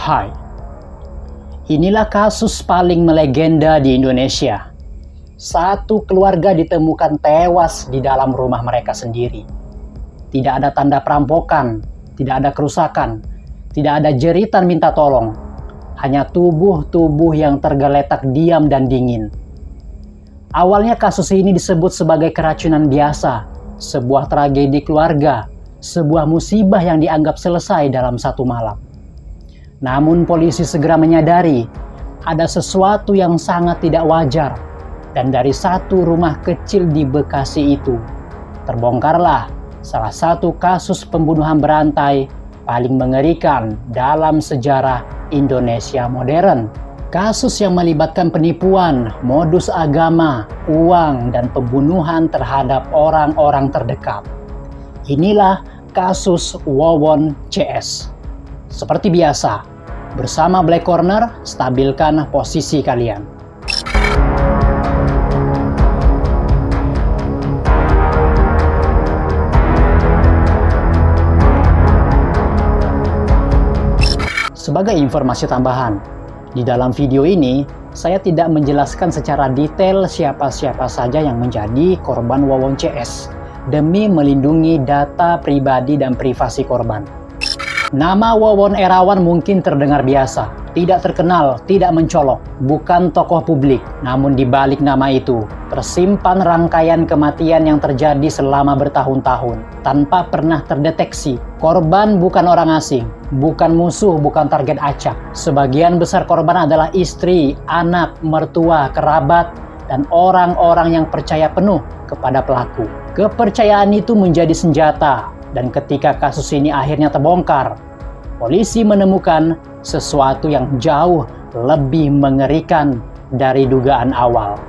Hai, inilah kasus paling melegenda di Indonesia. Satu keluarga ditemukan tewas di dalam rumah mereka sendiri. Tidak ada tanda perampokan, tidak ada kerusakan, tidak ada jeritan minta tolong. Hanya tubuh-tubuh yang tergeletak diam dan dingin. Awalnya kasus ini disebut sebagai keracunan biasa, sebuah tragedi keluarga, sebuah musibah yang dianggap selesai dalam satu malam. Namun polisi segera menyadari ada sesuatu yang sangat tidak wajar, dan dari satu rumah kecil di Bekasi itu terbongkarlah salah satu kasus pembunuhan berantai paling mengerikan dalam sejarah Indonesia modern. Kasus yang melibatkan penipuan, modus agama, uang, dan pembunuhan terhadap orang-orang terdekat. Inilah kasus Wawon CS. Seperti biasa, bersama Black Corner, stabilkan posisi kalian. Sebagai informasi tambahan, di dalam video ini, saya tidak menjelaskan secara detail siapa-siapa saja yang menjadi korban Wawon CS, demi melindungi data pribadi dan privasi korban. Nama Wawon Erawan mungkin terdengar biasa, tidak terkenal, tidak mencolok, bukan tokoh publik. Namun di balik nama itu, tersimpan rangkaian kematian yang terjadi selama bertahun-tahun, tanpa pernah terdeteksi. Korban bukan orang asing, bukan musuh, bukan target acak. Sebagian besar korban adalah istri, anak, mertua, kerabat, dan orang-orang yang percaya penuh kepada pelaku. Kepercayaan itu menjadi senjata. Dan ketika kasus ini akhirnya terbongkar, polisi menemukan sesuatu yang jauh lebih mengerikan dari dugaan awal.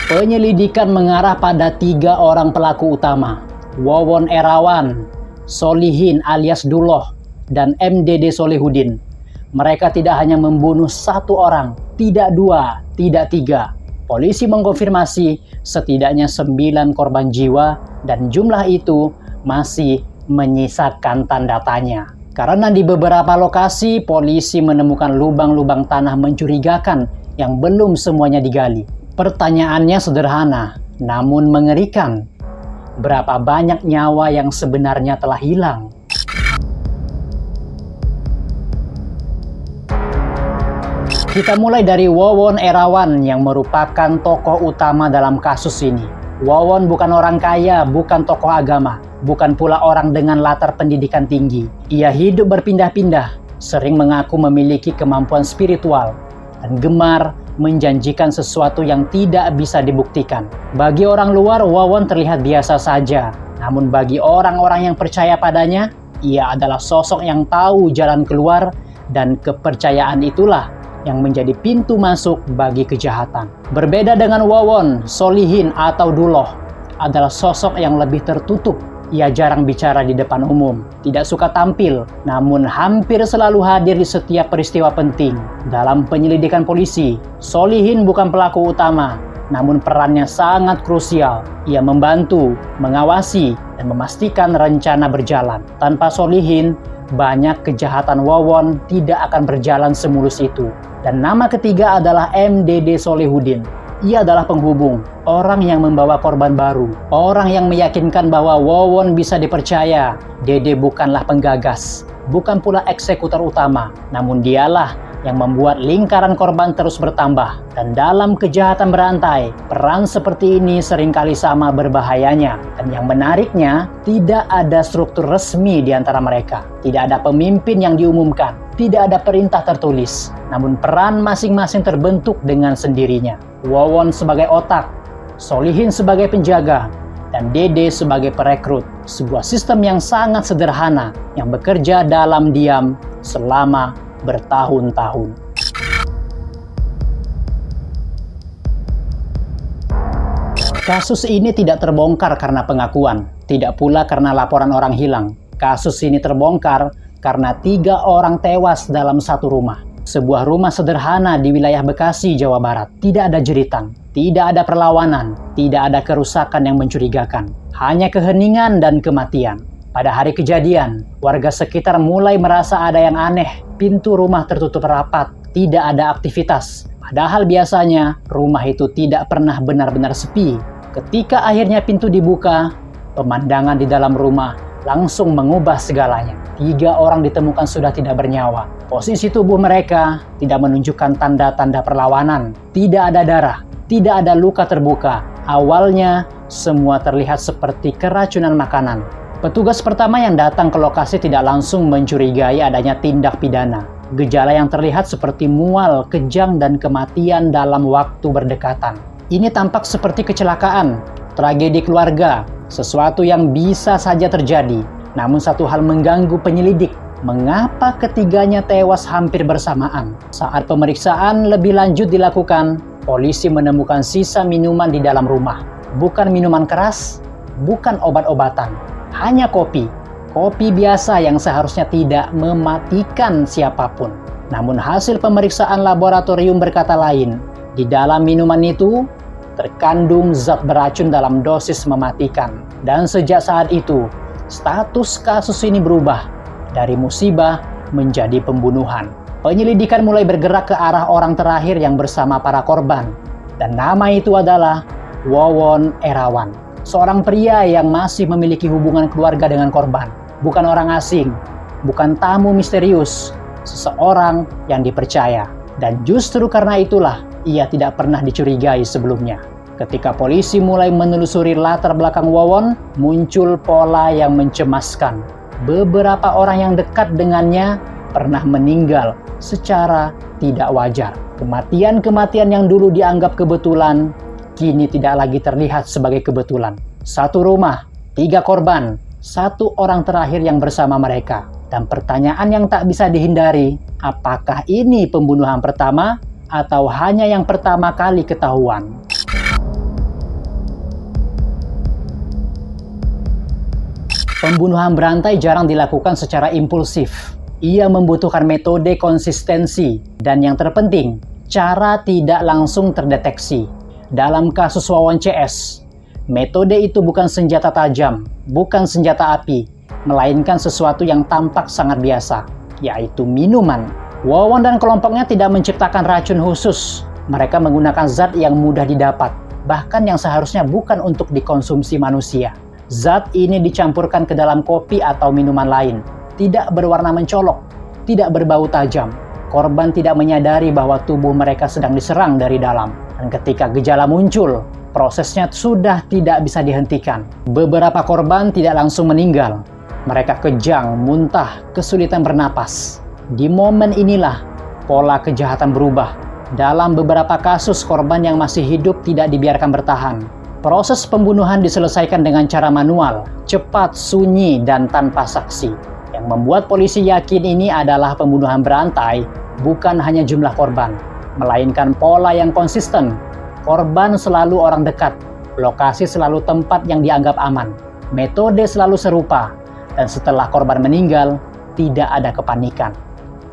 Penyelidikan mengarah pada 3 orang pelaku utama, Wawon Erawan, Solihin alias Duloh, dan MDD Solehudin. Mereka tidak hanya membunuh 1 orang, tidak 2, tidak 3. Polisi mengkonfirmasi setidaknya 9 korban jiwa, dan jumlah itu masih menyisakan tanda tanya. Karena di beberapa lokasi polisi menemukan lubang-lubang tanah mencurigakan yang belum semuanya digali. Pertanyaannya sederhana, namun mengerikan. Berapa banyak nyawa yang sebenarnya telah hilang? Kita mulai dari Wawon Erawan yang merupakan tokoh utama dalam kasus ini. Wawon bukan orang kaya, bukan tokoh agama, bukan pula orang dengan latar pendidikan tinggi. Ia hidup berpindah-pindah, sering mengaku memiliki kemampuan spiritual, dan gemar menjanjikan sesuatu yang tidak bisa dibuktikan. Bagi orang luar, Wawon terlihat biasa saja. Namun bagi orang-orang yang percaya padanya, ia adalah sosok yang tahu jalan keluar, dan kepercayaan itulah yang menjadi pintu masuk bagi kejahatan. Berbeda dengan Wawon, Solihin atau Duloh adalah sosok yang lebih tertutup. Ia jarang bicara di depan umum, tidak suka tampil, namun hampir selalu hadir di setiap peristiwa penting. Dalam penyelidikan polisi, Solihin bukan pelaku utama, namun perannya sangat krusial. Ia membantu, mengawasi, dan memastikan rencana berjalan. Tanpa Solihin, banyak kejahatan Wawon tidak akan berjalan semulus itu. Dan nama ketiga adalah MDD Solehudin. Ia adalah penghubung, orang yang membawa korban baru, orang yang meyakinkan bahwa Wawon bisa dipercaya. Dede bukanlah penggagas, bukan pula eksekutor utama, namun dialah yang membuat lingkaran korban terus bertambah. Dan dalam kejahatan berantai, peran seperti ini seringkali sama berbahayanya. Dan yang menariknya, tidak ada struktur resmi di antara mereka. Tidak ada pemimpin yang diumumkan, tidak ada perintah tertulis. Namun peran masing-masing terbentuk dengan sendirinya. Wawon sebagai otak, Solihin sebagai penjaga, dan Dede sebagai perekrut. Sebuah sistem yang sangat sederhana, yang bekerja dalam diam selama bertahun-tahun. Kasus ini tidak terbongkar karena pengakuan, tidak pula karena laporan orang hilang. Kasus ini terbongkar karena 3 orang tewas dalam satu rumah. Sebuah rumah sederhana di wilayah Bekasi, Jawa Barat. Tidak ada jeritan, tidak ada perlawanan, tidak ada kerusakan yang mencurigakan. Hanya keheningan dan kematian. Pada hari kejadian, warga sekitar mulai merasa ada yang aneh. Pintu rumah tertutup rapat, tidak ada aktivitas. Padahal biasanya rumah itu tidak pernah benar-benar sepi. Ketika akhirnya pintu dibuka, pemandangan di dalam rumah langsung mengubah segalanya. 3 orang ditemukan sudah tidak bernyawa. Posisi tubuh mereka tidak menunjukkan tanda-tanda perlawanan. Tidak ada darah, tidak ada luka terbuka. Awalnya, semua terlihat seperti keracunan makanan. Petugas pertama yang datang ke lokasi tidak langsung mencurigai adanya tindak pidana. Gejala yang terlihat seperti mual, kejang, dan kematian dalam waktu berdekatan. Ini tampak seperti kecelakaan, tragedi keluarga, sesuatu yang bisa saja terjadi. Namun satu hal mengganggu penyelidik. Mengapa ketiganya tewas hampir bersamaan? Saat pemeriksaan lebih lanjut dilakukan, polisi menemukan sisa minuman di dalam rumah. Bukan minuman keras, bukan obat-obatan. Hanya kopi. Kopi biasa yang seharusnya tidak mematikan siapapun. Namun hasil pemeriksaan laboratorium berkata lain. Di dalam minuman itu terkandung zat beracun dalam dosis mematikan. Dan sejak saat itu, status kasus ini berubah dari musibah menjadi pembunuhan. Penyelidikan mulai bergerak ke arah orang terakhir yang bersama para korban. Dan nama itu adalah Wawon Erawan. Seorang pria yang masih memiliki hubungan keluarga dengan korban. Bukan orang asing, bukan tamu misterius, seseorang yang dipercaya. Dan justru karena itulah ia tidak pernah dicurigai sebelumnya. Ketika polisi mulai menelusuri latar belakang Wawon, muncul pola yang mencemaskan. Beberapa orang yang dekat dengannya pernah meninggal secara tidak wajar. Kematian-kematian yang dulu dianggap kebetulan, kini tidak lagi terlihat sebagai kebetulan. Satu rumah, 3 korban, 1 orang terakhir yang bersama mereka. Dan pertanyaan yang tak bisa dihindari, apakah ini pembunuhan pertama atau hanya yang pertama kali ketahuan? Pembunuhan berantai jarang dilakukan secara impulsif. Ia membutuhkan metode konsistensi dan yang terpenting, cara tidak langsung terdeteksi. Dalam kasus Wawon CS, metode itu bukan senjata tajam, bukan senjata api, melainkan sesuatu yang tampak sangat biasa, yaitu minuman. Wawon dan kelompoknya tidak menciptakan racun khusus. Mereka menggunakan zat yang mudah didapat, bahkan yang seharusnya bukan untuk dikonsumsi manusia. Zat ini dicampurkan ke dalam kopi atau minuman lain. Tidak berwarna mencolok, tidak berbau tajam. Korban tidak menyadari bahwa tubuh mereka sedang diserang dari dalam. Dan ketika gejala muncul, prosesnya sudah tidak bisa dihentikan. Beberapa korban tidak langsung meninggal. Mereka kejang, muntah, kesulitan bernapas. Di momen inilah pola kejahatan berubah. Dalam beberapa kasus, korban yang masih hidup tidak dibiarkan bertahan. Proses pembunuhan diselesaikan dengan cara manual, cepat, sunyi, dan tanpa saksi. Yang membuat polisi yakin ini adalah pembunuhan berantai, bukan hanya jumlah korban, melainkan pola yang konsisten. Korban selalu orang dekat, lokasi selalu tempat yang dianggap aman, metode selalu serupa, dan setelah korban meninggal, tidak ada kepanikan.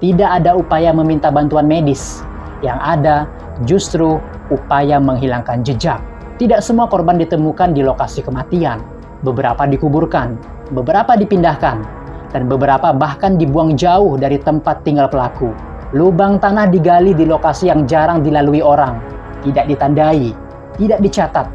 Tidak ada upaya meminta bantuan medis, yang ada justru upaya menghilangkan jejak. Tidak semua korban ditemukan di lokasi kematian. Beberapa dikuburkan, beberapa dipindahkan, dan beberapa bahkan dibuang jauh dari tempat tinggal pelaku. Lubang tanah digali di lokasi yang jarang dilalui orang, tidak ditandai, tidak dicatat,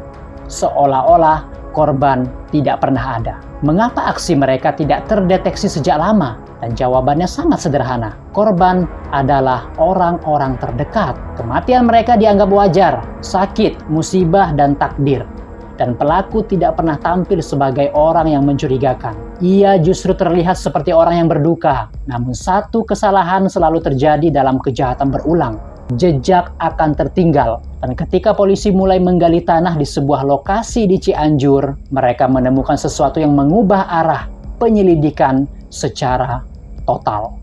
seolah-olah korban tidak pernah ada. Mengapa aksi mereka tidak terdeteksi sejak lama? Dan jawabannya sangat sederhana. Korban adalah orang-orang terdekat. Kematian mereka dianggap wajar, sakit, musibah, dan takdir. Dan pelaku tidak pernah tampil sebagai orang yang mencurigakan. Ia justru terlihat seperti orang yang berduka. Namun satu kesalahan selalu terjadi dalam kejahatan berulang. Jejak akan tertinggal. Dan ketika polisi mulai menggali tanah di sebuah lokasi di Cianjur, mereka menemukan sesuatu yang mengubah arah penyelidikan secara total.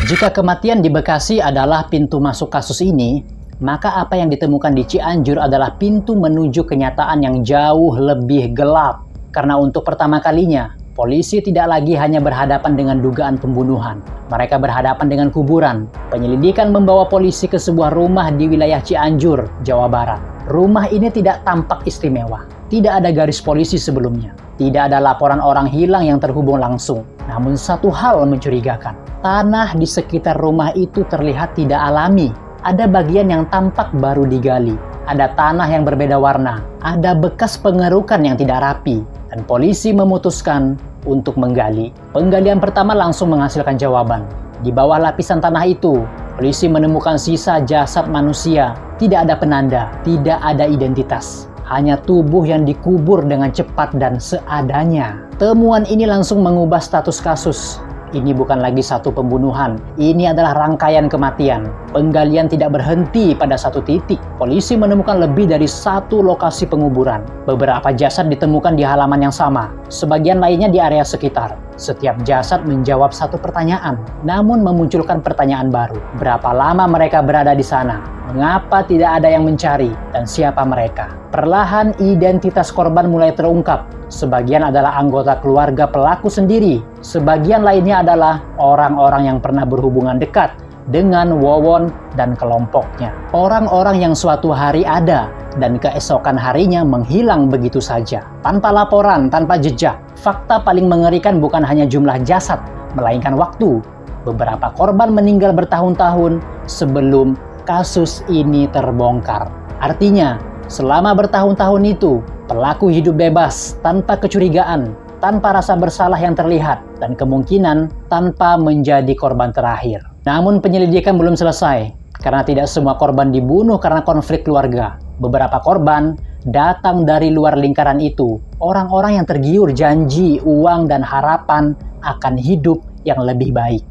Jika kematian di Bekasi adalah pintu masuk kasus ini, maka apa yang ditemukan di Cianjur adalah pintu menuju kenyataan yang jauh lebih gelap. Karena untuk pertama kalinya, polisi tidak lagi hanya berhadapan dengan dugaan pembunuhan. Mereka berhadapan dengan kuburan. Penyelidikan membawa polisi ke sebuah rumah di wilayah Cianjur, Jawa Barat. Rumah ini tidak tampak istimewa. Tidak ada garis polisi sebelumnya. Tidak ada laporan orang hilang yang terhubung langsung. Namun satu hal mencurigakan. Tanah di sekitar rumah itu terlihat tidak alami. Ada bagian yang tampak baru digali. Ada tanah yang berbeda warna. Ada bekas pengerukan yang tidak rapi. Dan polisi memutuskan untuk menggali. Penggalian pertama langsung menghasilkan jawaban. Di bawah lapisan tanah itu, polisi menemukan sisa jasad manusia. Tidak ada penanda, tidak ada identitas. Hanya tubuh yang dikubur dengan cepat dan seadanya. Temuan ini langsung mengubah status kasus. Ini bukan lagi satu pembunuhan, ini adalah rangkaian kematian. Penggalian tidak berhenti pada satu titik. Polisi menemukan lebih dari satu lokasi penguburan. Beberapa jasad ditemukan di halaman yang sama, sebagian lainnya di area sekitar. Setiap jasad menjawab satu pertanyaan, namun memunculkan pertanyaan baru. Berapa lama mereka berada di sana? Mengapa tidak ada yang mencari? Dan siapa mereka? Perlahan identitas korban mulai terungkap. Sebagian adalah anggota keluarga pelaku sendiri. Sebagian lainnya adalah orang-orang yang pernah berhubungan dekat dengan Wawon dan kelompoknya. Orang-orang yang suatu hari ada dan keesokan harinya menghilang begitu saja. Tanpa laporan, tanpa jejak. Fakta paling mengerikan bukan hanya jumlah jasad, melainkan waktu. Beberapa korban meninggal bertahun-tahun sebelum kasus ini terbongkar. Artinya, selama bertahun-tahun itu, pelaku hidup bebas, tanpa kecurigaan, tanpa rasa bersalah yang terlihat, dan kemungkinan tanpa menjadi korban terakhir. Namun penyelidikan belum selesai, karena tidak semua korban dibunuh karena konflik keluarga. Beberapa korban datang dari luar lingkaran itu, orang-orang yang tergiur janji, uang, dan harapan akan hidup yang lebih baik.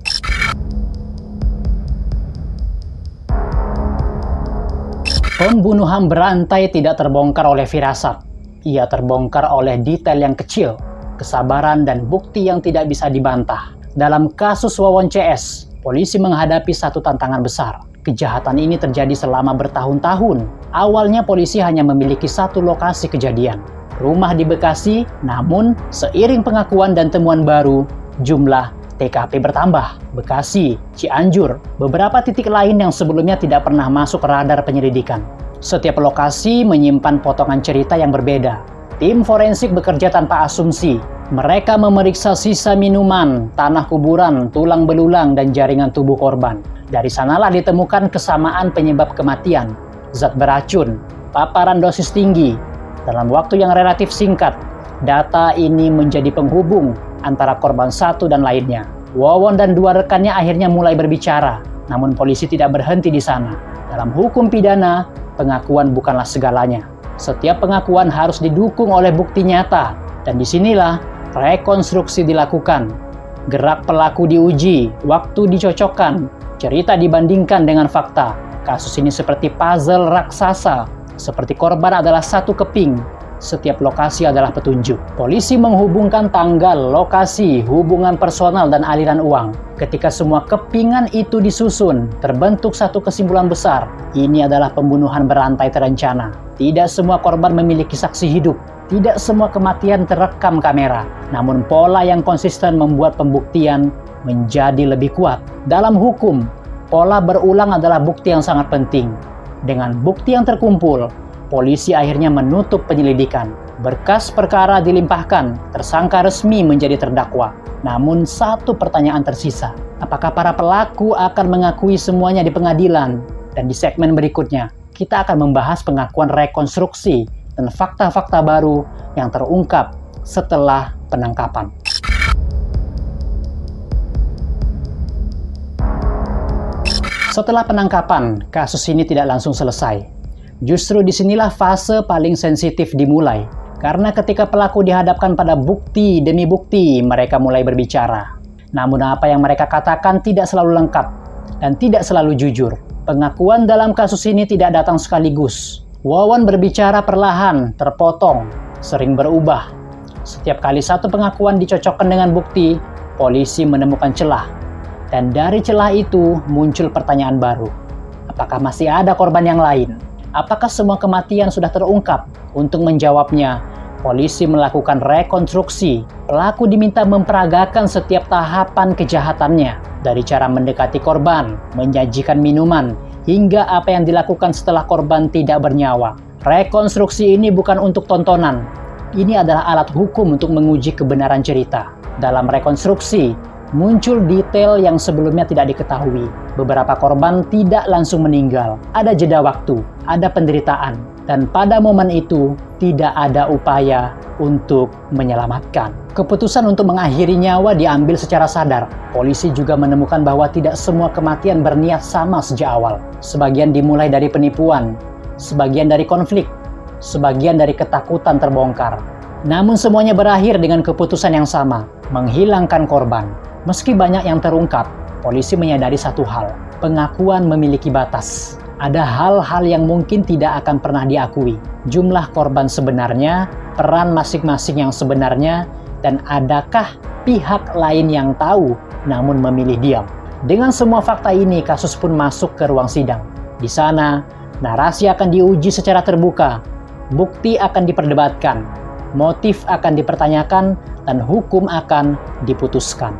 Pembunuhan berantai tidak terbongkar oleh firasat. Ia terbongkar oleh detail yang kecil, kesabaran, dan bukti yang tidak bisa dibantah. Dalam kasus Wawon CS, polisi menghadapi satu tantangan besar. Kejahatan ini terjadi selama bertahun-tahun. Awalnya polisi hanya memiliki satu lokasi kejadian, rumah di Bekasi, namun seiring pengakuan dan temuan baru, jumlah TKP bertambah. Bekasi, Cianjur, beberapa titik lain yang sebelumnya tidak pernah masuk radar penyelidikan. Setiap lokasi menyimpan potongan cerita yang berbeda. Tim forensik bekerja tanpa asumsi. Mereka memeriksa sisa minuman, tanah kuburan, tulang belulang, dan jaringan tubuh korban. Dari sanalah ditemukan kesamaan penyebab kematian, zat beracun, paparan dosis tinggi. Dalam waktu yang relatif singkat, data ini menjadi penghubung antara korban satu dan lainnya. Wawon dan dua rekannya akhirnya mulai berbicara, namun polisi tidak berhenti di sana. Dalam hukum pidana, pengakuan bukanlah segalanya. Setiap pengakuan harus didukung oleh bukti nyata, dan disinilah rekonstruksi dilakukan. Gerak pelaku diuji, waktu dicocokkan, cerita dibandingkan dengan fakta. Kasus ini seperti puzzle raksasa, seperti korban adalah satu keping, setiap lokasi adalah petunjuk. Polisi menghubungkan tanggal, lokasi, hubungan personal, dan aliran uang. Ketika semua kepingan itu disusun, terbentuk satu kesimpulan besar. Ini adalah pembunuhan berantai terencana. Tidak semua korban memiliki saksi hidup. Tidak semua kematian terekam kamera. Namun pola yang konsisten membuat pembuktian menjadi lebih kuat. Dalam hukum, pola berulang adalah bukti yang sangat penting. Dengan bukti yang terkumpul, polisi akhirnya menutup penyelidikan. Berkas perkara dilimpahkan, tersangka resmi menjadi terdakwa. Namun satu pertanyaan tersisa. Apakah para pelaku akan mengakui semuanya di pengadilan? Dan di segmen berikutnya, kita akan membahas pengakuan rekonstruksi dan fakta-fakta baru yang terungkap setelah penangkapan. Setelah penangkapan, kasus ini tidak langsung selesai. Justru disinilah fase paling sensitif dimulai. Karena ketika pelaku dihadapkan pada bukti demi bukti, mereka mulai berbicara. Namun apa yang mereka katakan tidak selalu lengkap dan tidak selalu jujur. Pengakuan dalam kasus ini tidak datang sekaligus. Wawon berbicara perlahan, terpotong, sering berubah. Setiap kali satu pengakuan dicocokkan dengan bukti, polisi menemukan celah. Dan dari celah itu muncul pertanyaan baru. Apakah masih ada korban yang lain? Apakah semua kematian sudah terungkap? Untuk menjawabnya, polisi melakukan rekonstruksi. Pelaku diminta memperagakan setiap tahapan kejahatannya. Dari cara mendekati korban, menyajikan minuman, hingga apa yang dilakukan setelah korban tidak bernyawa. Rekonstruksi ini bukan untuk tontonan. Ini adalah alat hukum untuk menguji kebenaran cerita. Dalam rekonstruksi, muncul detail yang sebelumnya tidak diketahui. Beberapa korban tidak langsung meninggal. Ada jeda waktu, ada penderitaan. Dan pada momen itu, tidak ada upaya untuk menyelamatkan. Keputusan untuk mengakhiri nyawa diambil secara sadar. Polisi juga menemukan bahwa tidak semua kematian berniat sama sejak awal. Sebagian dimulai dari penipuan, sebagian dari konflik, sebagian dari ketakutan terbongkar. Namun semuanya berakhir dengan keputusan yang sama, menghilangkan korban. Meski banyak yang terungkap, polisi menyadari satu hal, pengakuan memiliki batas. Ada hal-hal yang mungkin tidak akan pernah diakui. Jumlah korban sebenarnya, peran masing-masing yang sebenarnya, dan adakah pihak lain yang tahu namun memilih diam. Dengan semua fakta ini, kasus pun masuk ke ruang sidang. Di sana, narasi akan diuji secara terbuka, bukti akan diperdebatkan, motif akan dipertanyakan, dan hukum akan diputuskan.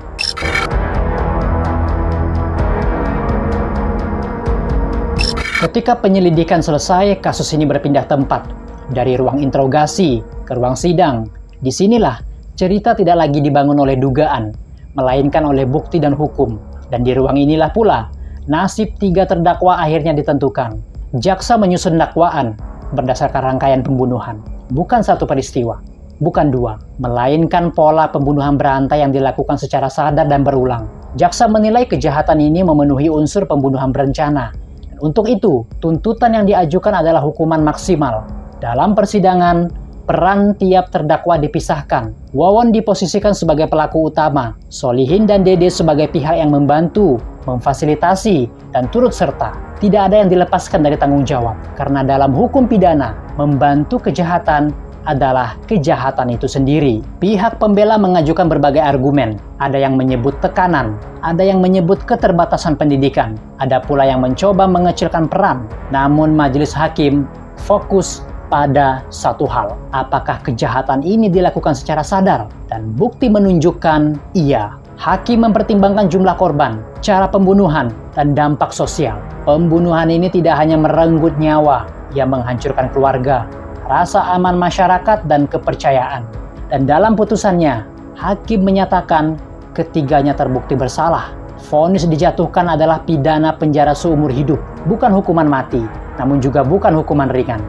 Ketika penyelidikan selesai, kasus ini berpindah tempat. Dari ruang interogasi ke ruang sidang. Disinilah cerita tidak lagi dibangun oleh dugaan, melainkan oleh bukti dan hukum. Dan di ruang inilah pula, nasib 3 terdakwa akhirnya ditentukan. Jaksa menyusun dakwaan berdasarkan rangkaian pembunuhan. Bukan satu peristiwa, bukan 2, melainkan pola pembunuhan berantai yang dilakukan secara sadar dan berulang. Jaksa menilai kejahatan ini memenuhi unsur pembunuhan berencana. Untuk itu, tuntutan yang diajukan adalah hukuman maksimal. Dalam persidangan, peran tiap terdakwa dipisahkan. Wawon diposisikan sebagai pelaku utama, Solihin dan Dede sebagai pihak yang membantu, memfasilitasi, dan turut serta. Tidak ada yang dilepaskan dari tanggung jawab, karena dalam hukum pidana, membantu kejahatan adalah kejahatan itu sendiri. Pihak pembela mengajukan berbagai argumen. Ada yang menyebut tekanan, ada yang menyebut keterbatasan pendidikan, ada pula yang mencoba mengecilkan peran. Namun majelis hakim fokus pada satu hal. Apakah kejahatan ini dilakukan secara sadar? Dan bukti menunjukkan iya. Hakim mempertimbangkan jumlah korban, cara pembunuhan, dan dampak sosial. Pembunuhan ini tidak hanya merenggut nyawa, ia menghancurkan keluarga, rasa aman masyarakat, dan kepercayaan. Dan dalam putusannya, hakim menyatakan ketiganya terbukti bersalah. Vonis dijatuhkan adalah pidana penjara seumur hidup, bukan hukuman mati, namun juga bukan hukuman ringan.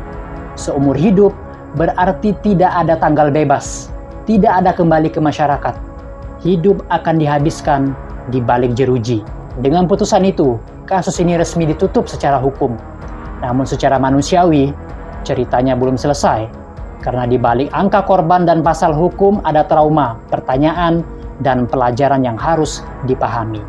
Seumur hidup berarti tidak ada tanggal bebas, tidak ada kembali ke masyarakat. Hidup akan dihabiskan di balik jeruji. Dengan putusan itu, kasus ini resmi ditutup secara hukum. Namun secara manusiawi, ceritanya belum selesai, karena di balik angka korban dan pasal hukum ada trauma, pertanyaan, dan pelajaran yang harus dipahami.